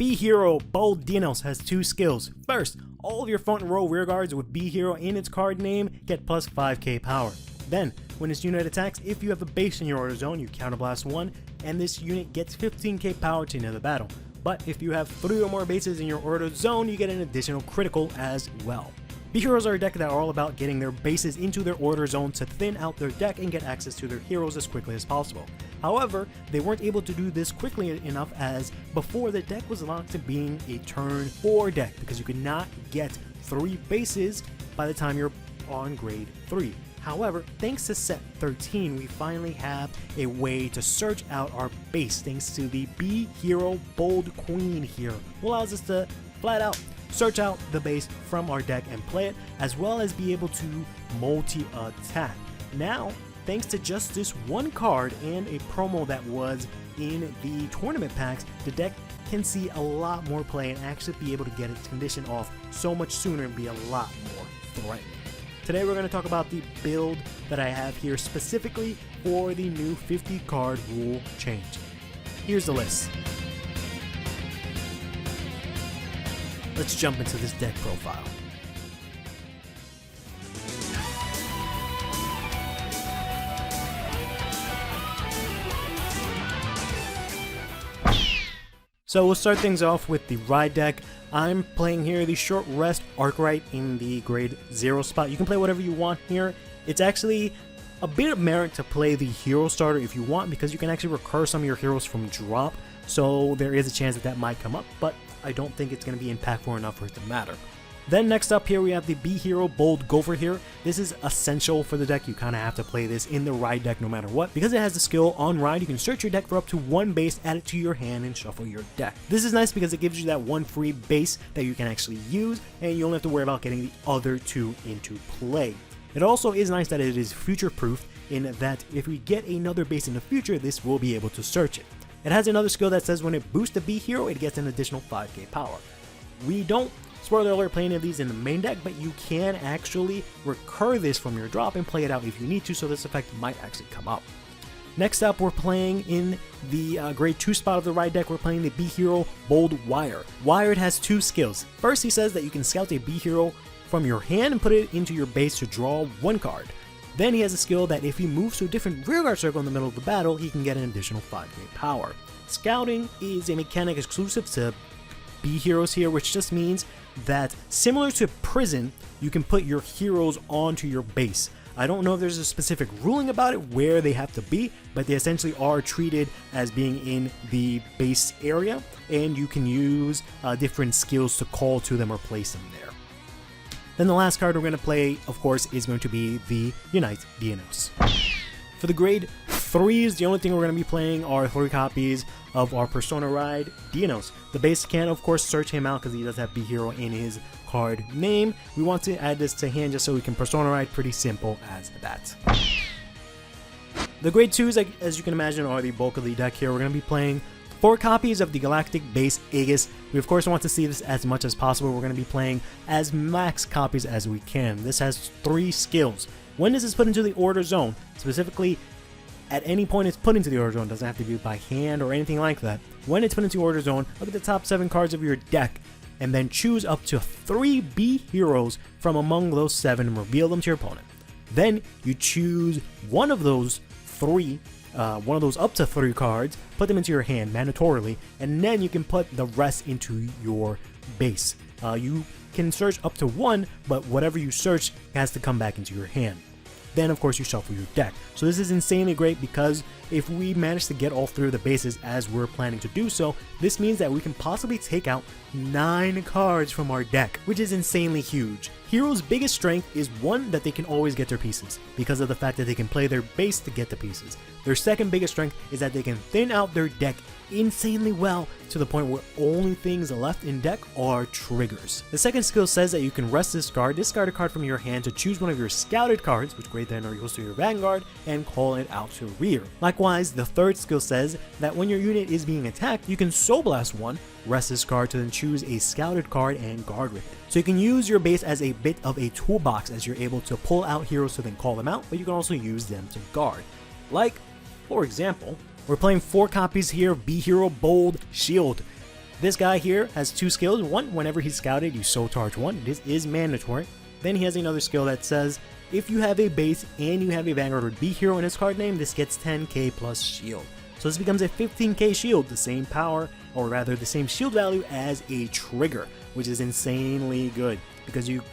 B-Hero Bold Dinos has two skills. First, all of your front row rear guards with B-Hero in its card name get plus 5k power. Then, when this unit attacks, if you have a base in your order zone, you counterblast 1, and this unit gets 15k power to end the battle. But if you have 3 or more bases in your order zone, you get an additional critical as well. B-Heroes are a deck that are all about getting their bases into their order zone to thin out their deck and get access to their heroes as quickly as possible. However, they weren't able to do this quickly enough, as before the deck was locked to being a turn 4 deck because you could not get 3 bases by the time you're on grade 3. However, thanks to set 13, we finally have a way to search out our base thanks to the B-Hero Bold Queen here, who allows us to flat out search out the base from our deck and play it, as well as be able to multi-attack. Now, thanks to just this one card and a promo that was in the tournament packs, the deck can see a lot more play and actually be able to get its condition off so much sooner and be a lot more threatening. Today we're going to talk about the build that I have here specifically for the new 50 card rule change. Here's the list. Let's jump into this deck profile. So we'll start things off with the ride deck. I'm playing here the short rest Arkwright in the grade 0 spot. You can play whatever you want here. It's actually a bit of merit to play the hero starter if you want, because you can actually recur some of your heroes from drop. So there is a chance that that might come up, but I don't think it's going to be impactful enough for it to matter. Then next up here we have the B-Hero Bold Gopher here. This is essential for the deck. You kind of have to play this in the ride deck no matter what. Because it has the skill on ride, you can search your deck for up to 1 base, add it to your hand, and shuffle your deck. This is nice because it gives you that 1 free base that you can actually use, and you only have to worry about getting the other 2 into play. It also is nice that it is future-proof in that if we get another base in the future, this will be able to search it. It has another skill that says when it boosts the B-Hero, it gets an additional 5k power. We don't, spoiler alert, play any of these in the main deck, but you can actually recur this from your drop and play it out if you need to, so this effect might actually come up. Next up, we're playing in the grade 2 spot of the ride deck. We're playing the B-Hero Bold Wire. Wired has 2 skills. First, he says that you can scout a B-Hero from your hand and put it into your base to draw 1 card. Then he has a skill that if he moves to a different rearguard circle in the middle of the battle, he can get an additional 5k power. Scouting is a mechanic exclusive to B-Heroes here, which just means that similar to Prison, you can put your heroes onto your base. I don't know if there's a specific ruling about it where they have to be, but they essentially are treated as being in the base area, and you can use different skills to call to them or place them there. Then the last card we're going to play, of course, is going to be the Unite Dinos. For the grade 3s, the only thing we're going to be playing are 3 copies of our Persona Ride Dinos. The base can, of course, search him out because he does have B-Hero in his card name. We want to add this to hand just so we can Persona Ride, pretty simple as that. The grade 2s, as you can imagine, are the bulk of the deck here. We're going to be playing 4 copies of the Galactic Base Aegis. We of course want to see this as much as possible. We're going to be playing as max copies as we can. This has 3 skills. When this is put into the order zone, specifically at any point it's put into the order zone, doesn't have to be by hand or anything like that. When it's put into order zone, look at the top 7 cards of your deck and then choose up to 3 B-Heroes from among those 7 and reveal them to your opponent. Then you choose one of those up to 3 cards, put them into your hand mandatorily, and then you can put the rest into your base. You can search up to 1, but whatever you search has to come back into your hand. Then of course you shuffle your deck. So this is insanely great because if we manage to get all 3 of the bases as we're planning to do so, this means that we can possibly take out 9 cards from our deck, which is insanely huge. Heroes' biggest strength is one, that they can always get their pieces, because of the fact that they can play their base to get the pieces. Their second biggest strength is that they can thin out their deck insanely well to the point where only things left in deck are triggers. The second skill says that you can rest discard a card from your hand to choose one of your scouted cards, which grade then are equals to your Vanguard, and call it out to rear. Likewise, the third skill says that when your unit is being attacked, you can Soul Blast 1, rest this card to then choose a scouted card and guard with it. So you can use your base as a bit of a toolbox as you're able to pull out heroes to then call them out, but you can also use them to guard. Like, for example, we're playing 4 copies here of B-Hero Bold Shield. This guy here has 2 skills. One, whenever he's scouted, you soul charge 1. This is mandatory. Then he has another skill that says, if you have a base and you have a Vanguard or B hero in his card name, this gets 10k plus shield. So this becomes a 15k shield, the same power, or rather the same shield value as a trigger, which is insanely good because you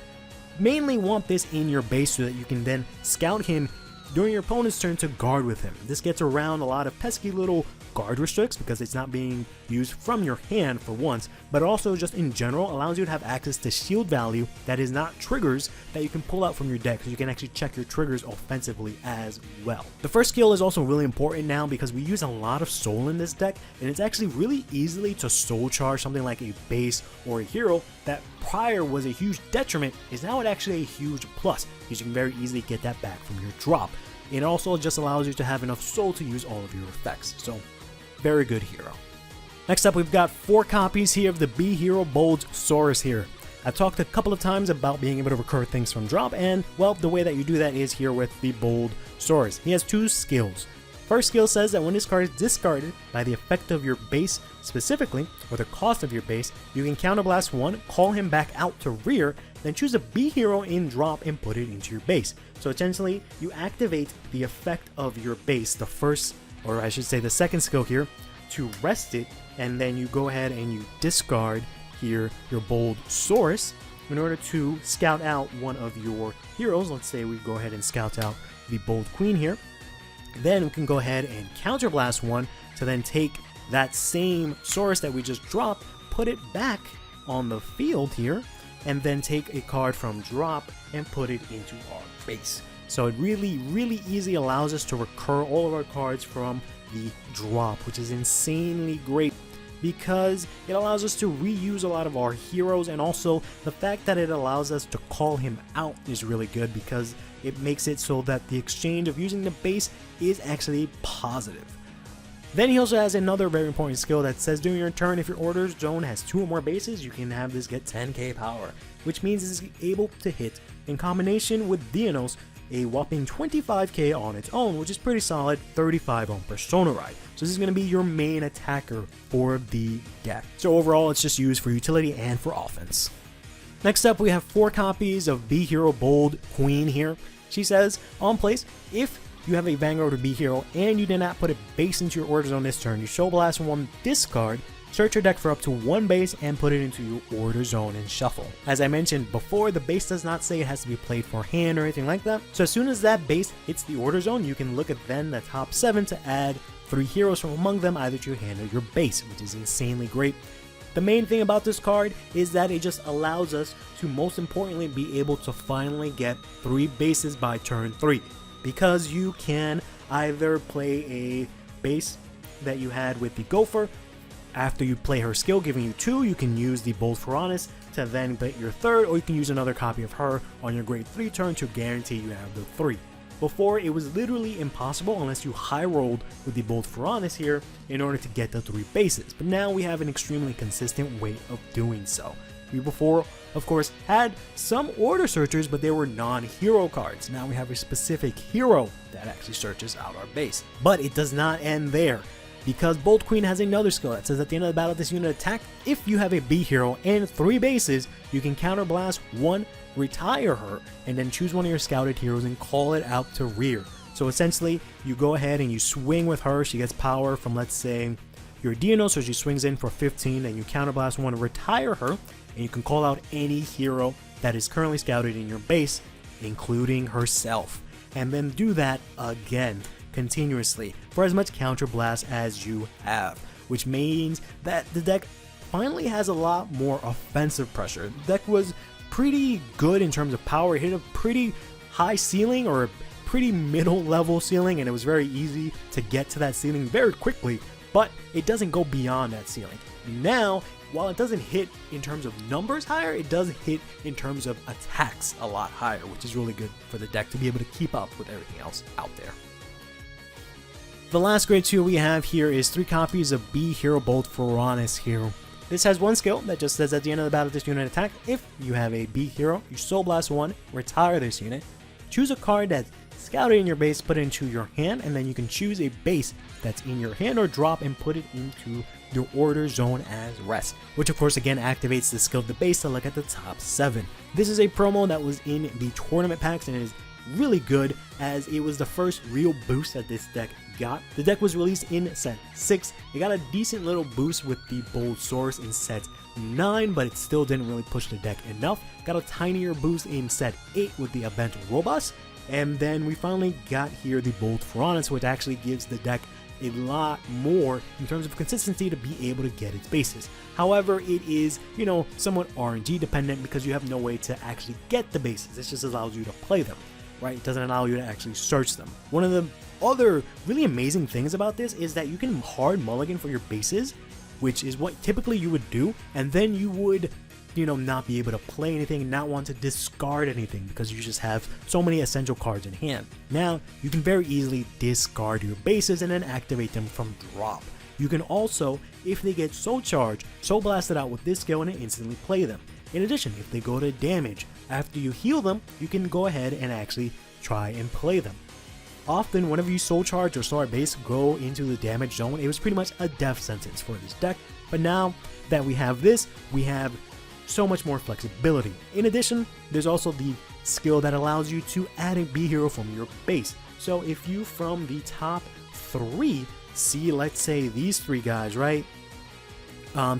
mainly want this in your base so that you can then scout him during your opponent's turn to guard with him. This gets around a lot of pesky little guard restricts because it's not being used from your hand for once, but also just in general allows you to have access to shield value that is not triggers that you can pull out from your deck, so you can actually check your triggers offensively as well. The first skill is also really important now because we use a lot of soul in this deck, and it's actually really easily to soul charge something like a base or a hero that prior was a huge detriment is now actually a huge plus because you can very easily get that back from your drop. It also just allows you to have enough soul to use all of your effects, so very good hero. Next up, we've got 4 copies here of the B hero Bold Saurus here. I've talked a couple of times about being able to recur things from drop, and well, the way that you do that is here with the Bold Saurus. He has 2 skills. First skill says that when this card is discarded by the effect of your base specifically, or the cost of your base, you can counterblast 1, call him back out to rear, then choose a B hero in drop and put it into your base. So essentially, you activate the effect of your base, the first, or I should say the second skill here, to rest it, and then you go ahead and you discard here your Bold Saurus in order to scout out one of your heroes. Let's say we go ahead and scout out the Bold Queen here. Then we can go ahead and counterblast 1 to then take that same Saurus that we just dropped, put it back on the field here, and then take a card from drop and put it into our base. So it really easy allows us to recur all of our cards from the drop, which is insanely great because it allows us to reuse a lot of our heroes, and also the fact that it allows us to call him out is really good because it makes it so that the exchange of using the base is actually positive. Then he also has another very important skill that says during your turn, if your order zone has 2 or more bases, you can have this get 10k power, which means it's able to hit in combination with Dinos a whopping 25k on its own, which is pretty solid, 35 on Persona Ride. So this is going to be your main attacker for the deck. So overall, it's just used for utility and for offense. Next up, we have 4 copies of B Hero Bold Queen here. She says, on place, if you have a Vanguard or B hero and you did not put a base into your order zone this turn, you Soul Blast 1 discard, search your deck for up to 1 base and put it into your order zone and shuffle. As I mentioned before, the base does not say it has to be played for hand or anything like that. So as soon as that base hits the order zone, you can look at then the top 7 to add 3 heroes from among them either to your hand or your base, which is insanely great. The main thing about this card is that it just allows us to most importantly be able to finally get 3 bases by turn 3. Because you can either play a base that you had with the Gopher. After you play her skill giving you 2, you can use the Bold Piranhas to then get your 3rd, or you can use another copy of her on your grade 3 turn to guarantee you have the 3. Before, it was literally impossible unless you high rolled with the Bold Piranhas here in order to get the 3 bases, but now we have an extremely consistent way of doing so. We before, of course, had some order searchers, but they were non-hero cards. Now we have a specific hero that actually searches out our base. But it does not end there, because Bold Queen has another skill that says at the end of the battle, this unit attack, if you have a B hero and 3 bases, you can counterblast 1, retire her, and then choose one of your scouted heroes and call it out to rear. So essentially, you go ahead and you swing with her. She gets power from, let's say, your Dino, so she swings in for 15, and you counterblast 1, retire her, and you can call out any hero that is currently scouted in your base, including herself, and then do that again continuously for as much counterblast as you have, which means that the deck finally has a lot more offensive pressure. The deck was pretty good in terms of power. It hit a pretty high ceiling or a pretty middle level ceiling, and it was very easy to get to that ceiling very quickly, but it doesn't go beyond that ceiling. Now, while it doesn't hit in terms of numbers higher, it does hit in terms of attacks a lot higher, which is really good for the deck to be able to keep up with everything else out there. The last grade 2 we have here is 3 copies of B Hero Bold Piranhas here. This has 1 skill that just says at the end of the battle, this unit attack, if you have a B hero, you Soul Blast 1, retire this unit, choose a card that scout it in your base, put it into your hand, and then you can choose a base that's in your hand or drop and put it into your order zone as rest, which of course again activates the skill of the base to look at the top 7. This is a promo that was in the tournament packs and is really good as it was the first real boost that this deck got. The deck was released in set 6. It got a decent little boost with the bold source in set 9, but it still didn't really push the deck enough. Got a tinier boost in set 8 with the event Robust, and then we finally got here the bold Piranhas, which actually gives the deck a lot more in terms of consistency to be able to get its bases. However, it is, somewhat RNG dependent because you have no way to actually get the bases. It just allows you to play them, right? It doesn't allow you to actually search them. One of the other really amazing things about this is that you can hard mulligan for your bases, which is what typically you would do, and then you would not be able to play anything, not want to discard anything because you just have so many essential cards in hand. Now, you can very easily discard your bases and then activate them from drop. You can also, if they get Soul Charge, Soul Blasted out with this skill and then instantly play them. In addition, if they go to damage, after you heal them, you can go ahead and actually try and play them. Often, whenever you Soul Charge or saw a base go into the damage zone, it was pretty much a death sentence for this deck. But now that we have this, we have so much more flexibility. In addition, there's also the skill that allows you to add a B hero from your base. So if you from the top 3 see, let's say these 3 guys, right?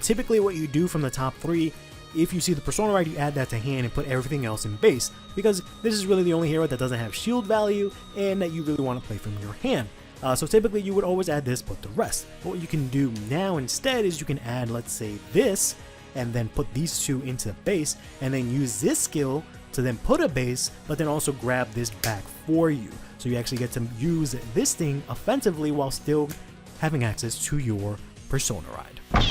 Typically what you do from the top 3, if you see the Persona Ride, you add that to hand and put everything else in base, because this is really the only hero that doesn't have shield value and that you really want to play from your hand. So typically you would always add this, but the rest. But what you can do now instead is you can add, let's say this, and then put these 2 into the base, and then use this skill to then put a base, but then also grab this back for you. So you actually get to use this thing offensively while still having access to your Persona Ride.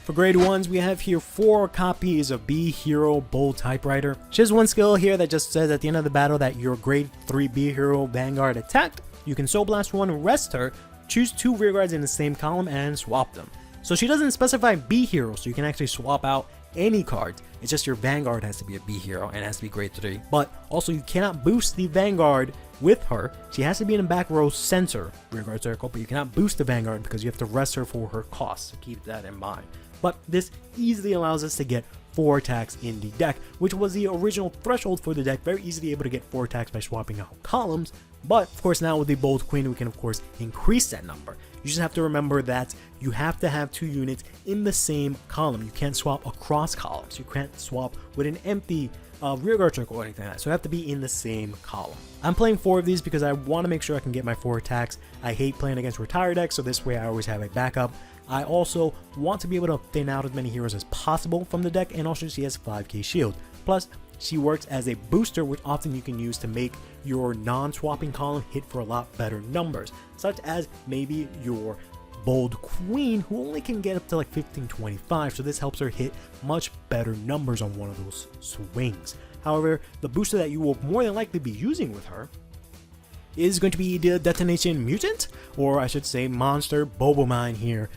For grade 1s, we have here 4 copies of B Hero Bold Typewriter. She has one skill here that just says at the end of the battle that your grade 3 B Hero Vanguard attacked, you can Soul Blast one, rest her, choose 2 rear guards in the same column, and swap them. So she doesn't specify B hero, so you can actually swap out any cards. It's just your Vanguard has to be a B hero and has to be grade 3. But also you cannot boost the Vanguard with her. She has to be in a back row center rear guard circle, but you cannot boost the Vanguard because you have to rest her for her cost. So keep that in mind. But this easily allows us to get 4 attacks in the deck, which was the original threshold for the deck. Very easily able to get 4 attacks by swapping out columns. But of course now with the Bold Queen, we can of course increase that number. You just have to remember that you have to have 2 units in the same column. You can't swap across columns. You can't swap with an empty rear guard circle or anything like that. So you have to be in the same column. I'm playing 4 of these because I want to make sure I can get my 4 attacks. I hate playing against retired decks, so this way I always have a backup. I also want to be able to thin out as many heroes as possible from the deck, and also she has 5k shield. Plus, she works as a booster, which often you can use to make your non-swapping column hit for a lot better numbers, such as maybe your Bold Queen, who only can get up to like 1525, so this helps her hit much better numbers on one of those swings. However, the booster that you will more than likely be using with her is going to be the Detonation Mutant, or I should say Monster Bobomine here.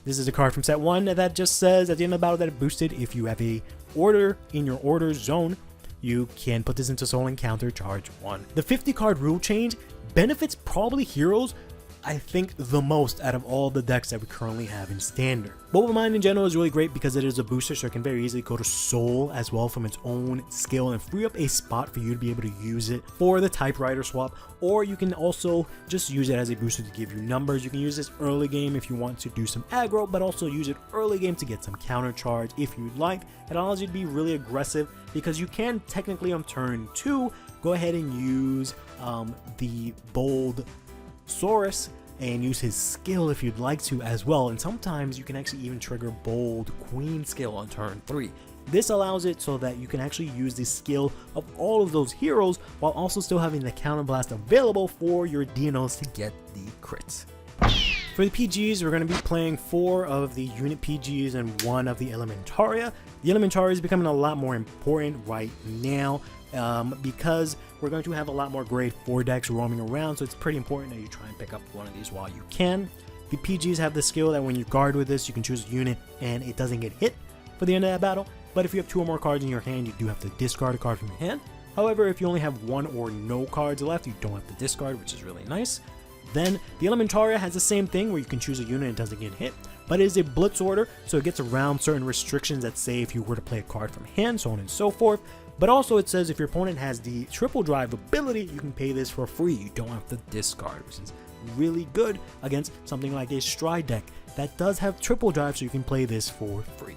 This is a card from set 1 that just says at the end of the battle that it boosted. If you have a order in your order zone, you can put this into Soul Encounter, charge 1. The 50 card rule change benefits probably heroes I think the most out of all the decks that we currently have in Standard. Bobomine in general is really great because it is a booster, so it can very easily go to Soul as well from its own skill and free up a spot for you to be able to use it for the typewriter swap, or you can also just use it as a booster to give you numbers. You can use this early game if you want to do some aggro, but also use it early game to get some counter charge if you'd like. It allows you to be really aggressive because you can technically on turn 2 go ahead and use the Bold Saurus and use his skill if you'd like to as well, and sometimes you can actually even trigger Bold Queen skill on turn 3. This allows it so that you can actually use the skill of all of those heroes while also still having the counter blast available for your DNOs to get the crits. For the PGs, we're going to be playing 4 of the unit PGs and 1 of the Elementaria. The Elementaria is becoming a lot more important right now because we're going to have a lot more grade 4 decks roaming around, so it's pretty important that you try and pick up one of these while you can. The PGs have the skill that when you guard with this, you can choose a unit and it doesn't get hit for the end of that battle. But if you have 2 or more cards in your hand, you do have to discard a card from your hand. However, if you only have one or no cards left, you don't have to discard, which is really nice. Then the Elementaria has the same thing where you can choose a unit and it doesn't get hit, but it is a blitz order, so it gets around certain restrictions that say if you were to play a card from hand, so on and so forth. But also it says if your opponent has the triple drive ability, you can pay this for free. You don't have to discard, which is really good against something like a Stride deck that does have triple drive, so you can play this for free.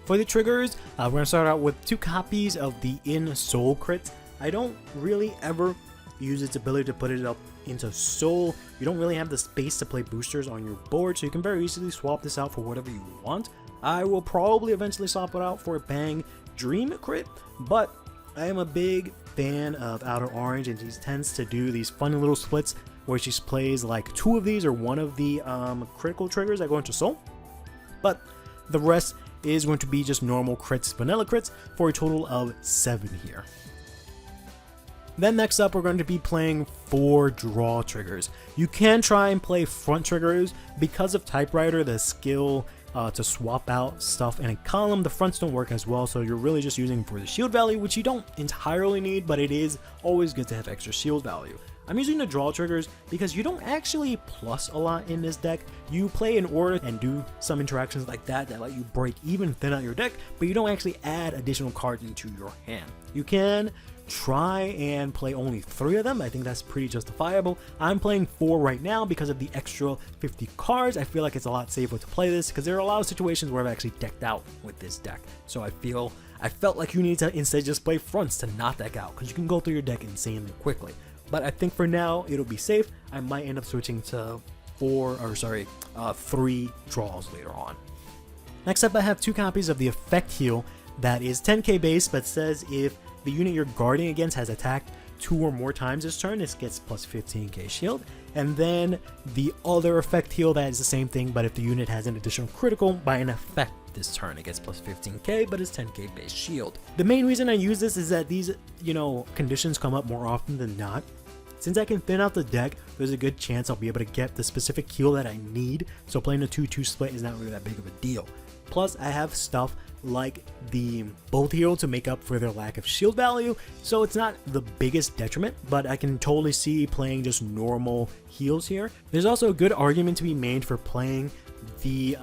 For the triggers, we're going to start out with 2 copies of the In Soul crit. I don't really ever use its ability to put it up into Soul. You don't really have the space to play boosters on your board, so you can very easily swap this out for whatever you want. I will probably eventually swap it out for a Bang Dream crit, but I am a big fan of Outer Orange, and she tends to do these funny little splits where she plays like 2 of these or 1 of the critical triggers that go into Soul, but the rest is going to be just normal crits, vanilla crits, for a total of 7 here. Then next up, we're going to be playing 4 draw triggers. You can try and play front triggers. Because of Typewriter, the skill to swap out stuff in a column, the fronts don't work as well, so you're really just using for the shield value, which you don't entirely need, but it is always good to have extra shield value. I'm using the draw triggers because you don't actually plus a lot in this deck. You play in order and do some interactions like that let you break even thin out your deck, but you don't actually add additional cards into your hand. You can try and play only 3 of them. I think that's pretty justifiable. I'm playing 4 right now because of the extra 50 cards. I feel like it's a lot safer to play this because there are a lot of situations where I've actually decked out with this deck. So I felt like you need to instead just play fronts to not deck out, because you can go through your deck insanely quickly. But I think for now it'll be safe. I might end up switching to 3 draws later on. Next up, I have 2 copies of the Effect Heal that is 10k base, but says if the unit you're guarding against has attacked 2 or more times this turn, this gets plus 15k shield. And then the other Effect Heal that is the same thing, but if the unit has an additional critical by an effect this turn, it gets plus 15k, but it's 10k base shield. The main reason I use this is that these, conditions come up more often than not. Since I can thin out the deck, there's a good chance I'll be able to get the specific heal that I need, so playing a 2-2 split is not really that big of a deal. Plus, I have stuff like the Bolt Heal to make up for their lack of shield value, so it's not the biggest detriment, but I can totally see playing just normal heals here. There's also a good argument to be made for playing the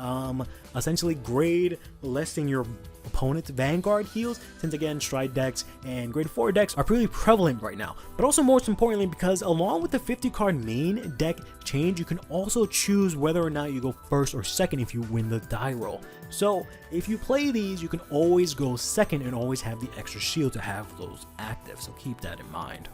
essentially grade less than your opponent's Vanguard heals, since again Stride decks and grade 4 decks are pretty prevalent right now. But also most importantly, because along with the 50 card main deck change, you can also choose whether or not you go first or second if you win the die roll. So if you play these, you can always go second and always have the extra shield to have those active, so keep that in mind.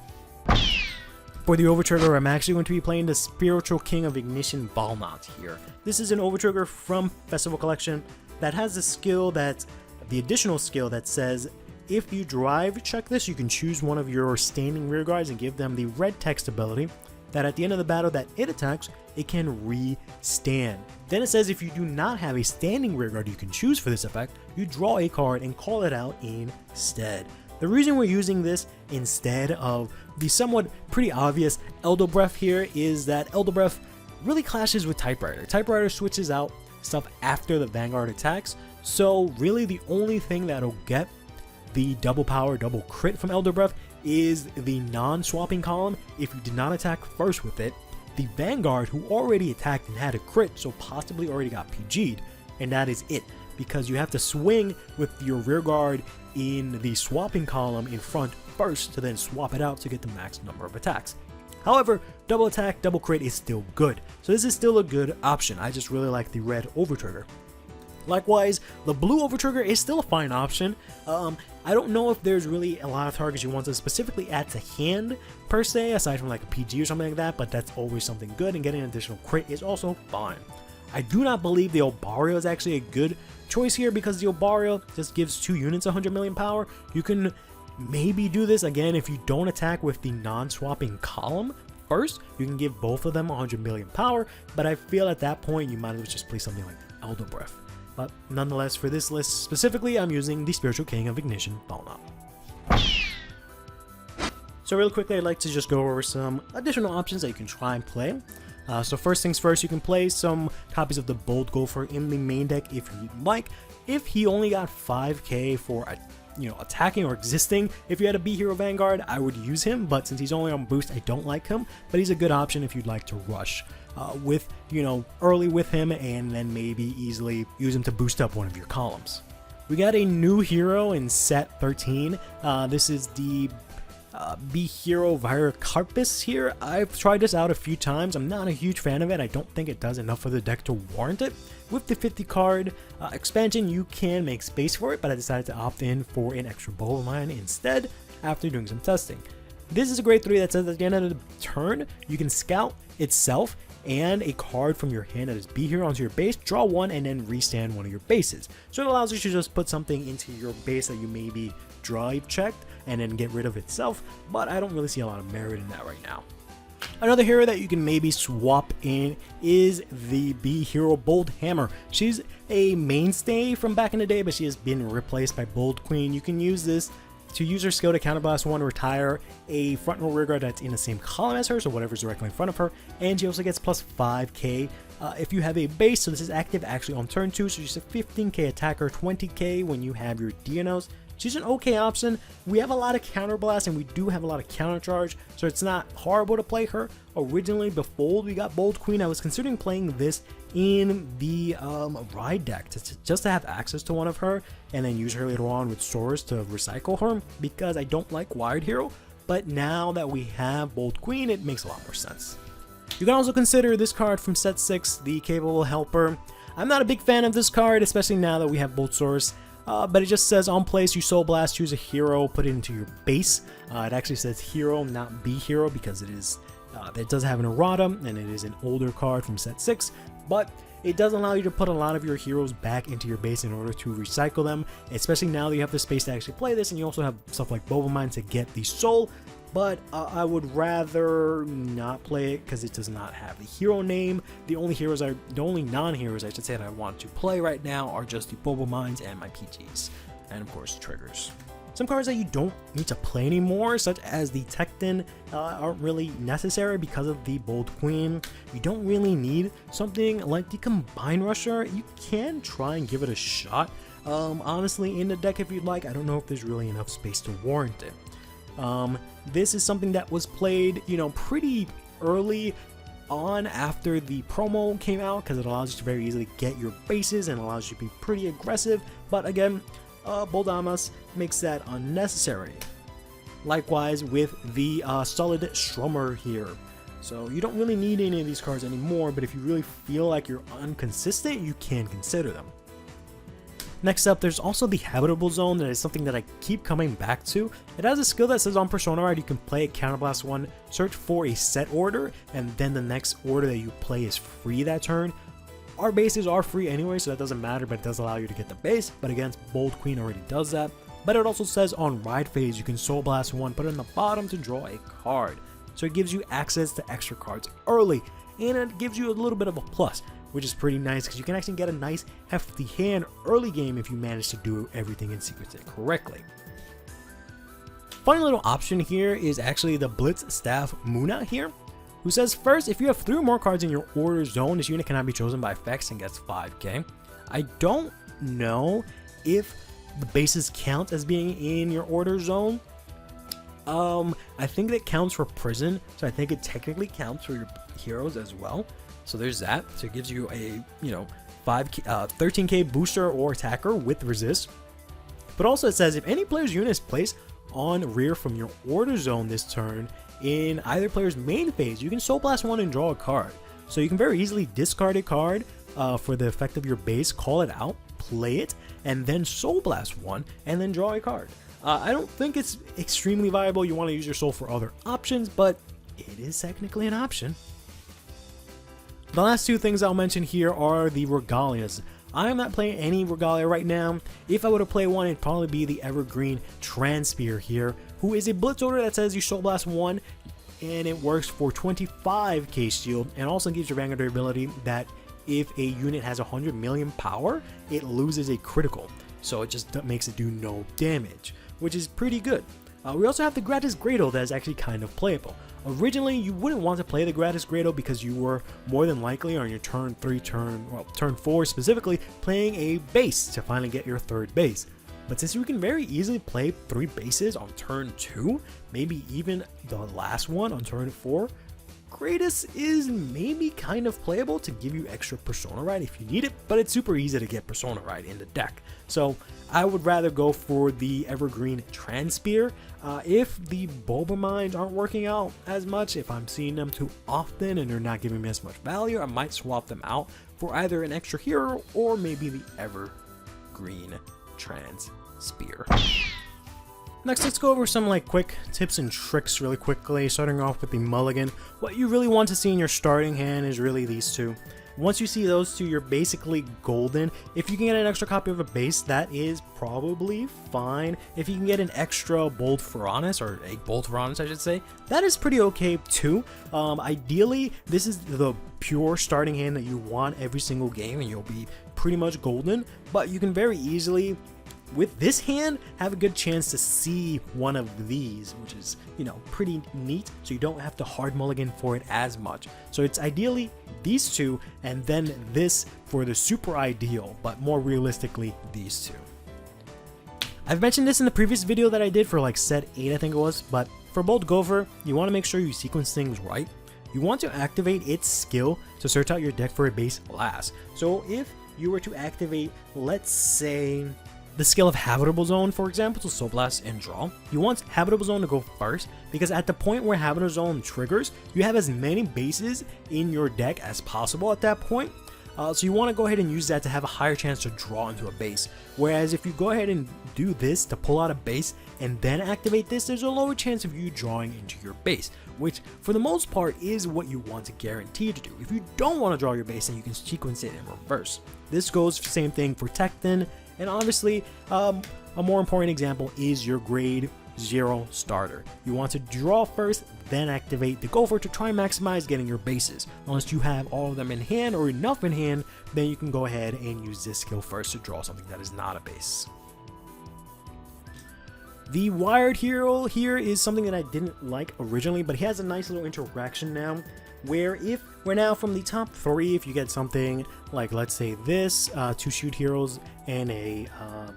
For the Overtrigger, I'm actually going to be playing the Spiritual King of Ignition Valnot here. This is an Overtrigger from Festival Collection that has the additional skill that says if you drive check this, you can choose one of your standing rear guards and give them the red text ability that at the end of the battle that it attacks, it can re-stand. Then it says if you do not have a standing rear guard you can choose for this effect, you draw a card and call it out instead. The reason we're using this instead of the somewhat pretty obvious Elder Breath here is that Elder Breath really clashes with Typewriter. Typewriter switches out stuff after the Vanguard attacks, so really the only thing that'll get the double power, double crit from Elder Breath is the non-swapping column if you did not attack first with it, the Vanguard who already attacked and had a crit, so possibly already got PG'd, and that is it, because you have to swing with your rear guard in the swapping column in front first to then swap it out to get the max number of attacks. However, double attack, double crit is still good, so this is still a good option. I just really like the red Overtrigger. Likewise, the blue Overtrigger is still a fine option. I don't know if there's really a lot of targets you want to specifically add to hand per se, aside from like a PG or something like that, but that's always something good, and getting an additional crit is also fine. I do not believe the Obario is actually a good choice here because the Obario just gives 2 units 100 million power. You can maybe do this again if you don't attack with the non-swapping column first. You can give both of them 100 million power, but I feel at that point you might as well just play something like Elder Breath. But nonetheless, for this list specifically, I'm using the Spiritual King of Ignition Valnot. So really quickly, I'd like to just go over some additional options that you can try and play. So first things first, you can play some copies of the Bold Gopher in the main deck if you'd like. If he only got 5k for attacking or existing. If you had a B hero Vanguard, I would use him, but since he's only on boost, I don't like him, but he's a good option if you'd like to rush with, early with him, and then maybe easily use him to boost up one of your columns. We got a new hero in set 13. This is the B hero Carpus here. I've tried this out a few times. I'm not a huge fan of it. I don't think it does enough for the deck to warrant it. With the 50 card expansion, you can make space for it, but I decided to opt in for an extra bowl mine instead after doing some testing. This is a grade 3 that says at the end of the turn, you can scout itself and a card from your hand that is B hero onto your base, draw one, and then restand one of your bases. So it allows you to just put something into your base that you maybe drive checked and then get rid of itself, but I don't really see a lot of merit in that right now. Another hero that you can maybe swap in is the B hero Bold Hammer. She's a mainstay from back in the day, but she has been replaced by Bold Queen. You can use this to use her skill to counterblast one, retire a front row rear guard that's in the same column as her, so whatever's directly in front of her, and she also gets plus 5k if you have a base. So this is active actually on turn 2, so she's a 15k attacker, 20k when you have your DNOs. She's an okay option. We have a lot of counterblast and we do have a lot of countercharge, so it's not horrible to play her. Originally, before we got Bold Queen, I was considering playing this in the Ride deck just to have access to one of her and then use her later on with Source to recycle her, because I don't like Wired Hero, but now that we have Bold Queen, it makes a lot more sense. You can also consider this card from set 6, the Capable Helper. I'm not a big fan of this card, especially now that we have Bolt Source. But it just says on place, you Soul Blast, choose a hero, put it into your base. It actually says hero, not B hero, because it does have an errata, and it is an older card from set 6, but it does allow you to put a lot of your heroes back into your base in order to recycle them, especially now that you have the space to actually play this, and you also have stuff like Boba Mine to get the soul. But I would rather not play it because it does not have the hero name. The only non-heroes I should say that I want to play right now are just the Boba Mines and my PGs, and of course the triggers. Some cards that you don't need to play anymore, such as the Tecton, aren't really necessary because of the Bold Queen. You don't really need something like the Combine Rusher. You can try and give it a shot, honestly, in the deck if you'd like. I don't know if there's really enough space to warrant it. This is something that was played, pretty early on after the promo came out, because it allows you to very easily get your bases and allows you to be pretty aggressive. But again, Bold Amas makes that unnecessary. Likewise with the Solid Strummer here. So you don't really need any of these cards anymore, but if you really feel like you're inconsistent, you can consider them. Next up, there's also the Habitable Zone. That is something that I keep coming back to. It has a skill that says on Persona Ride, you can play a Counterblast 1, search for a set order, and then the next order that you play is free that turn. Our bases are free anyway, so that doesn't matter, but it does allow you to get the base. But again, Bold Queen already does that. But it also says on Ride phase, you can Soul Blast 1, put it in the bottom to draw a card. So it gives you access to extra cards early, and it gives you a little bit of a plus, which is pretty nice because you can actually get a nice hefty hand early game if you manage to do everything in sequence correctly. Funny little option here is actually the Blitz Staff Muna here, who says first, if you have 3 or more cards in your order zone, this unit cannot be chosen by effects and gets 5k. I don't know if the bases count as being in your order zone. I think that counts for prison, so I think it technically counts for your heroes as well. So there's that. So it gives you a 13k booster or attacker with resist. But also it says if any player's unit is placed on rear from your order zone this turn in either player's main phase, you can Soul Blast 1 and draw a card. So you can very easily discard a card for the effect of your base, call it out, play it, and then Soul Blast 1 and then draw a card. I don't think it's extremely viable. You want to use your soul for other options, but it is technically an option. The last 2 things I'll mention here are the Regalias. I'm not playing any Regalia right now. If I were to play one, it'd probably be the Evergreen Transpear here, who is a Blitz order that says you Soul Blast 1, and it works for 25k shield, and also gives your Vanguard ability that if a unit has 100 million power, it loses a critical. So it just makes it do no damage, which is pretty good. We also have the Gratis Grado that is actually kind of playable. Originally, you wouldn't want to play the Gratis Grado because you were more than likely on your turn 4 specifically, playing a base to finally get your 3rd base. but since you can very easily play 3 bases on turn 2, maybe even the last one on turn 4, Kratos is maybe kind of playable to give you extra Persona Ride if you need it, but it's super easy to get Persona Ride in the deck. So I would rather go for the Evergreen Transpear. If the Bulba Mines aren't working out as much, if I'm seeing them too often and they're not giving me as much value, I might swap them out for either an extra hero or maybe the Evergreen Transpear. Next, let's go over some quick tips and tricks really quickly, starting off with the mulligan. What you really want to see in your starting hand is really these two. Once you see those two, you're basically golden. If you can get an extra copy of a base, that is probably fine. If you can get an extra Bold Furanis, or a Bold Furanis I should say, that is pretty okay too. Ideally, this is the pure starting hand that you want every single game and you'll be pretty much golden, but you can very easily, with this hand, have a good chance to see one of these, which is, pretty neat, so you don't have to hard mulligan for it as much. So it's ideally these two, and then this for the super ideal, but more realistically, these two. I've mentioned this in the previous video that I did for set 8, I think it was, but for Bold Gopher, you want to make sure you sequence things right. You want to activate its skill to search out your deck for a base last. So if you were to activate, let's say, the skill of Habitable Zone, for example, to Soul Blast and draw, you want Habitable Zone to go first, because at the point where Habitable Zone triggers, you have as many bases in your deck as possible at that point. So you want to go ahead and use that to have a higher chance to draw into a base. Whereas if you go ahead and do this to pull out a base and then activate this, there's a lower chance of you drawing into your base, which for the most part is what you want to guarantee to do. If you don't want to draw your base, then you can sequence it in reverse. This goes same thing for Tekton. And obviously, a more important example is your grade 0 starter. You want to draw first, then activate the Gopher to try and maximize getting your bases. Unless you have all of them in hand or enough in hand, then you can go ahead and use this skill first to draw something that is not a base. The wired hero here is something that I didn't like originally, but he has a nice little interaction now, where if we're now from the top 3, if you get something like, let's say this, 2 shoot heroes and a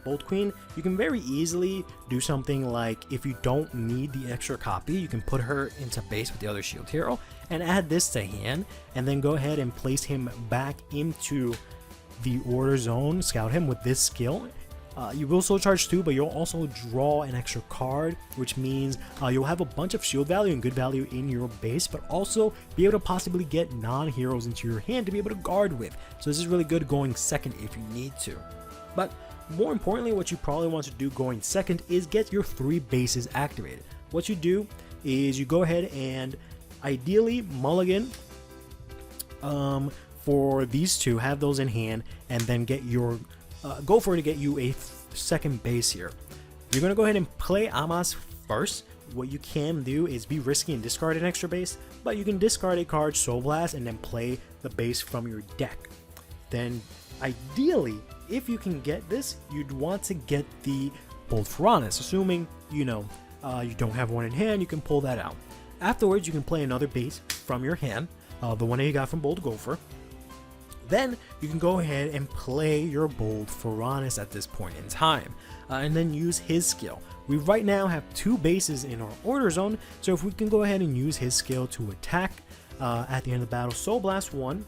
Bolt Queen, you can very easily do something like, if you don't need the extra copy, you can put her into base with the other shield hero and add this to hand, and then go ahead and place him back into the order zone, scout him with this skill. You will soul charge too, but you'll also draw an extra card, which means you'll have a bunch of shield value and good value in your base, but also be able to possibly get non-heroes into your hand to be able to guard with. So this is really good going second if you need to. But more importantly, what you probably want to do going second is get your 3 bases activated. What you do is you go ahead and ideally mulligan for these two, have those in hand, and then get your go for it to get you a second base here. You're going to go ahead and play Amas first. What you can do is be risky and discard an extra base, but you can discard a card, Soul Blast, and then play the base from your deck. Then, ideally, if you can get this, you'd want to get the Bold Furanis, assuming, you don't have one in hand, you can pull that out. Afterwards, you can play another base from your hand, the one that you got from Bold Gopher. Then you can go ahead and play your Bold Furanis at this point in time, and then use his skill. We right now have 2 bases in our order zone, so if we can go ahead and use his skill to attack at the end of the battle, Soul Blast 1,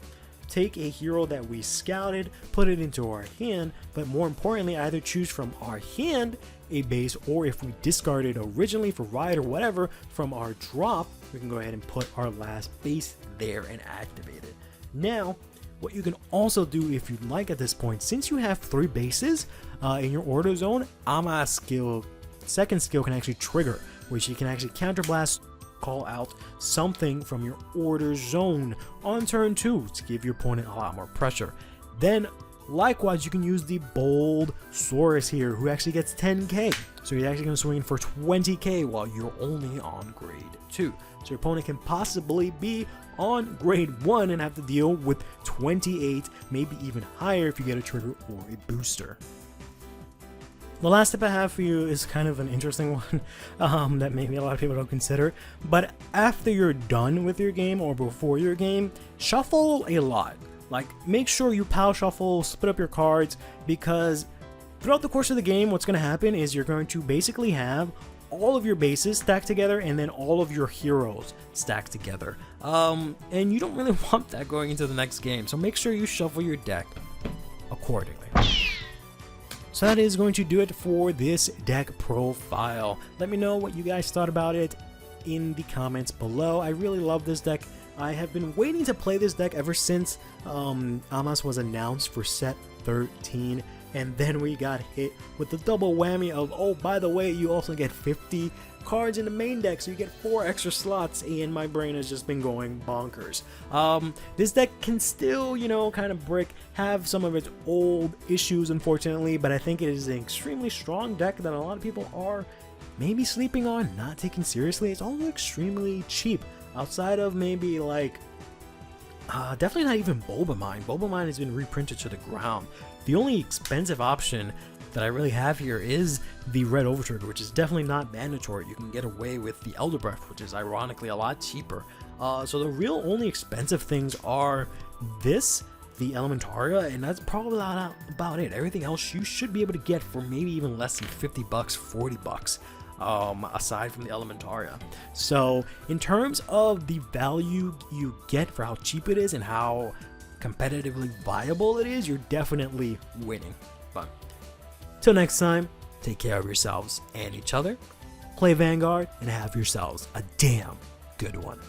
take a hero that we scouted, put it into our hand, but more importantly, either choose from our hand a base, or if we discarded originally for ride or whatever from our drop, we can go ahead and put our last base there and activate it. Now, what you can also do if you'd like at this point, since you have 3 bases in your order zone, Ama's second skill can actually trigger, which you can actually counterblast, call out something from your order zone on turn 2 to give your opponent a lot more pressure. Then likewise, you can use the Bold Saurus here, who actually gets 10k, so he's actually going to swing for 20k while you're only on grade 2. So your opponent can possibly be on grade 1 and have to deal with 28, maybe even higher if you get a trigger or a booster. The last tip I have for you is kind of an interesting one that maybe a lot of people don't consider, but after you're done with your game or before your game, shuffle a lot. Like, make sure you pile shuffle, split up your cards, because throughout the course of the game, what's going to happen is you're going to basically have all of your bases stacked together and then all of your heroes stacked together. And you don't really want that going into the next game, so make sure you shuffle your deck accordingly. So that is going to do it for this deck profile. Let me know what you guys thought about it in the comments below. I really love this deck. I have been waiting to play this deck ever since Amas was announced for set 13, and then we got hit with the double whammy of, oh, by the way, you also get 50 cards in the main deck, so you get 4 extra slots, and my brain has just been going bonkers. This deck can still, you know, kind of have some of its old issues, unfortunately, but I think it is an extremely strong deck that a lot of people are maybe sleeping on, not taking seriously. It's also extremely cheap, outside of maybe like definitely not even Boba Mine. Boba Mine has been reprinted to the ground. The only expensive option that I really have here is the red Overtrigger, which is definitely not mandatory. You can get away with the Elder Breath, which is ironically a lot cheaper. So the real only expensive things are this, the Elementaria, and that's probably about it. Everything else you should be able to get for maybe even less than 50 bucks, 40 bucks. Aside from the Elementaria. So in terms of the value you get for how cheap it is and how competitively viable it is, you're definitely winning. But till next time, take care of yourselves and each other, play Vanguard, and have yourselves a damn good one.